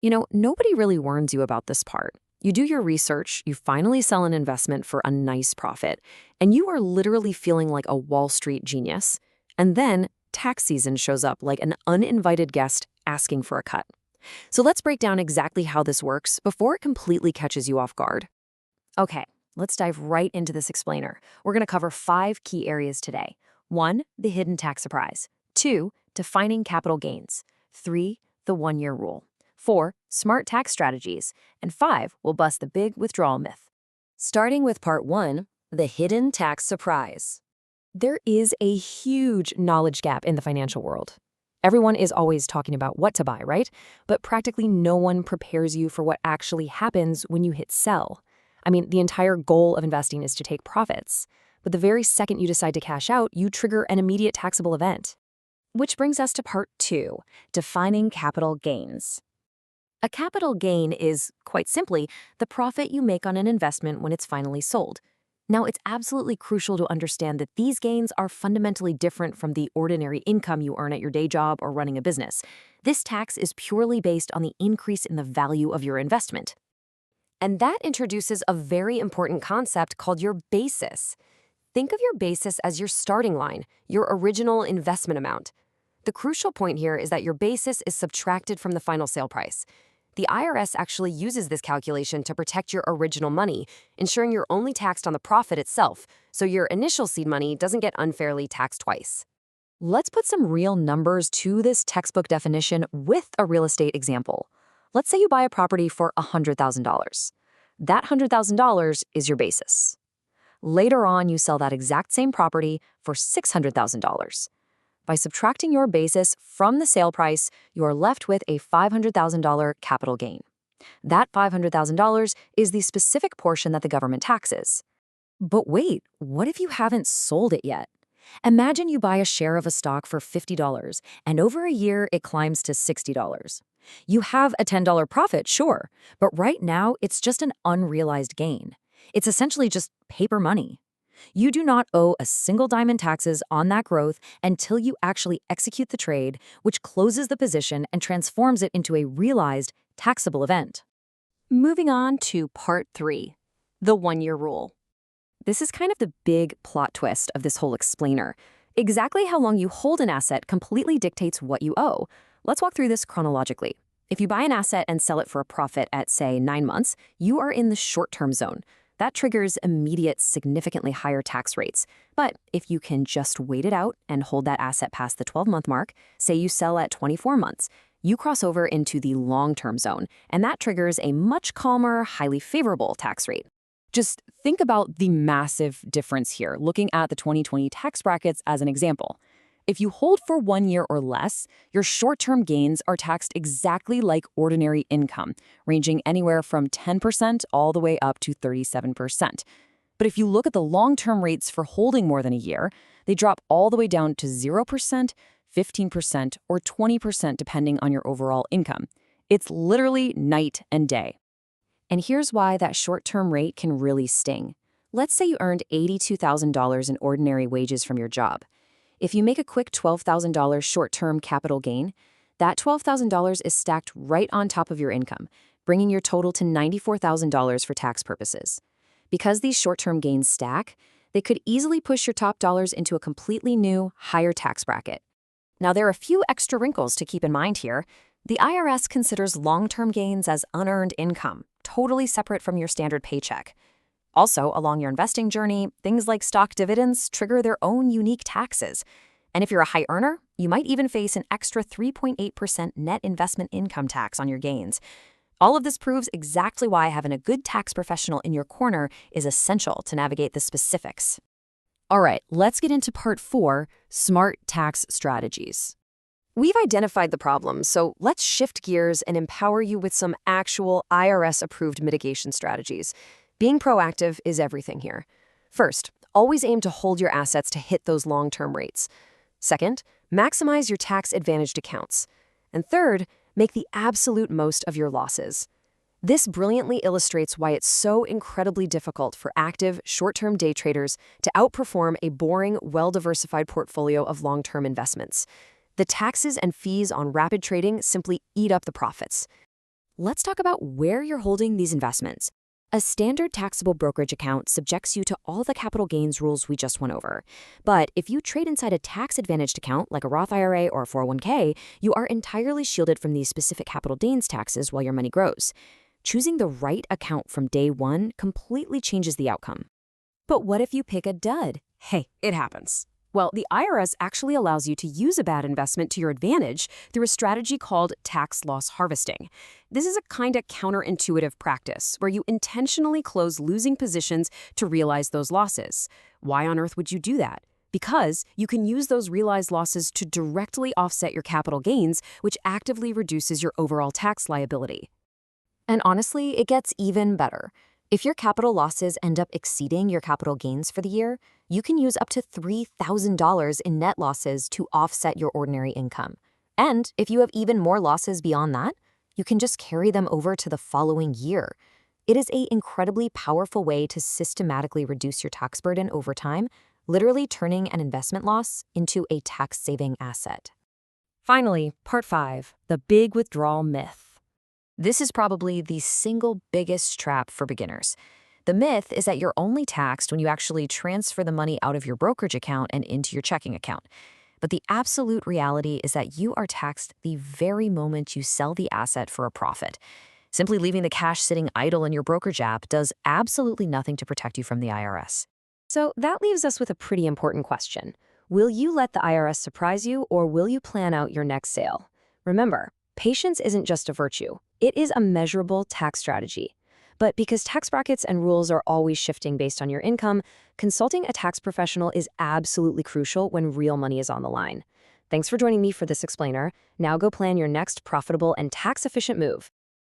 Nobody really warns you about this part. You do your research, you finally sell an investment for a nice profit, and you are literally feeling like a Wall Street genius. And then tax season shows up like an uninvited guest asking for a cut. So let's break down exactly how this works before it completely catches you off guard. Okay, let's dive right into this explainer. We're going to cover 5 key areas today. 1, the hidden tax surprise. 2, defining capital gains. 3, the 1-year rule. 4, smart tax strategies. And 5, we'll bust the big withdrawal myth. Starting with part 1, the hidden tax surprise. There is a huge knowledge gap in the financial world. Everyone is always talking about what to buy, right? But practically no one prepares you for what actually happens when you hit sell. I mean, the entire goal of investing is to take profits. But the very second you decide to cash out, you trigger an immediate taxable event. Which brings us to part 2, defining capital gains. A capital gain is, quite simply, the profit you make on an investment when it's finally sold. Now, it's absolutely crucial to understand that these gains are fundamentally different from the ordinary income you earn at your day job or running a business. This tax is purely based on the increase in the value of your investment. And that introduces a very important concept called your basis. Think of your basis as your starting line, your original investment amount. The crucial point here is that your basis is subtracted from the final sale price. The IRS actually uses this calculation to protect your original money, ensuring you're only taxed on the profit itself, so your initial seed money doesn't get unfairly taxed twice. Let's put some real numbers to this textbook definition with a real estate example. Let's say you buy a property for $100,000. That $100,000 is your basis. Later on, you sell that exact same property for $600,000. By subtracting your basis from the sale price, you are left with a $500,000 capital gain. That $500,000 is the specific portion that the government taxes. But wait, what if you haven't sold it yet? Imagine you buy a share of a stock for $50, and over a year it climbs to $60. You have a $10 profit, sure, but right now it's just an unrealized gain. It's essentially just paper money. You do not owe a single dime in taxes on that growth until you actually execute the trade, which closes the position and transforms it into a realized taxable event. Moving on to part 3, the 1-year rule. This is kind of the big plot twist of this whole explainer. Exactly how long you hold an asset completely dictates what you owe. Let's walk through this chronologically. If you buy an asset and sell it for a profit at, say, 9 months, you are in the short-term zone. That triggers immediate, significantly higher tax rates. But if you can just wait it out and hold that asset past the 12-month mark, say you sell at 24 months, you cross over into the long-term zone, and that triggers a much calmer, highly favorable tax rate. Just think about the massive difference here, looking at the 2020 tax brackets as an example. If you hold for 1 year or less, your short-term gains are taxed exactly like ordinary income, ranging anywhere from 10% all the way up to 37%. But if you look at the long-term rates for holding more than a year, they drop all the way down to 0%, 15%, or 20% depending on your overall income. It's literally night and day. And here's why that short-term rate can really sting. Let's say you earned $82,000 in ordinary wages from your job. If you make a quick $12,000 short-term capital gain, that $12,000 is stacked right on top of your income, bringing your total to $94,000 for tax purposes. Because these short-term gains stack, they could easily push your top dollars into a completely new, higher tax bracket. Now, there are a few extra wrinkles to keep in mind here. The IRS considers long-term gains as unearned income, totally separate from your standard paycheck. Also, along your investing journey, things like stock dividends trigger their own unique taxes. And if you're a high earner, you might even face an extra 3.8% net investment income tax on your gains. All of this proves exactly why having a good tax professional in your corner is essential to navigate the specifics. All right, let's get into part 4, smart tax strategies. We've identified the problem, so let's shift gears and empower you with some actual IRS-approved mitigation strategies. Being proactive is everything here. First, always aim to hold your assets to hit those long-term rates. Second, maximize your tax-advantaged accounts. And third, make the absolute most of your losses. This brilliantly illustrates why it's so incredibly difficult for active, short-term day traders to outperform a boring, well-diversified portfolio of long-term investments. The taxes and fees on rapid trading simply eat up the profits. let's talk about where you're holding these investments. A standard taxable brokerage account subjects you to all the capital gains rules we just went over. But if you trade inside a tax-advantaged account like a Roth IRA or a 401k, you are entirely shielded from these specific capital gains taxes while your money grows. Choosing the right account from day one completely changes the outcome. But what if you pick a dud? Hey, it happens. Well, the IRS actually allows you to use a bad investment to your advantage through a strategy called tax loss harvesting. This is a kind of counterintuitive practice where you intentionally close losing positions to realize those losses. Why on earth would you do that? Because you can use those realized losses to directly offset your capital gains, which actively reduces your overall tax liability. And honestly, it gets even better. If your capital losses end up exceeding your capital gains for the year, you can use up to $3,000 in net losses to offset your ordinary income. And if you have even more losses beyond that, you can just carry them over to the following year. It is an incredibly powerful way to systematically reduce your tax burden over time, literally turning an investment loss into a tax-saving asset. Finally, Part 5, the big withdrawal myth. This is probably the single biggest trap for beginners. The myth is that you're only taxed when you actually transfer the money out of your brokerage account and into your checking account. But the absolute reality is that you are taxed the very moment you sell the asset for a profit. Simply leaving the cash sitting idle in your brokerage app does absolutely nothing to protect you from the IRS. So that leaves us with a pretty important question. Will you let the IRS surprise you, or will you plan out your next sale? Remember, patience isn't just a virtue. It is a measurable tax strategy. But because tax brackets and rules are always shifting based on your income, consulting a tax professional is absolutely crucial when real money is on the line. Thanks for joining me for this explainer. Now go plan your next profitable and tax-efficient move.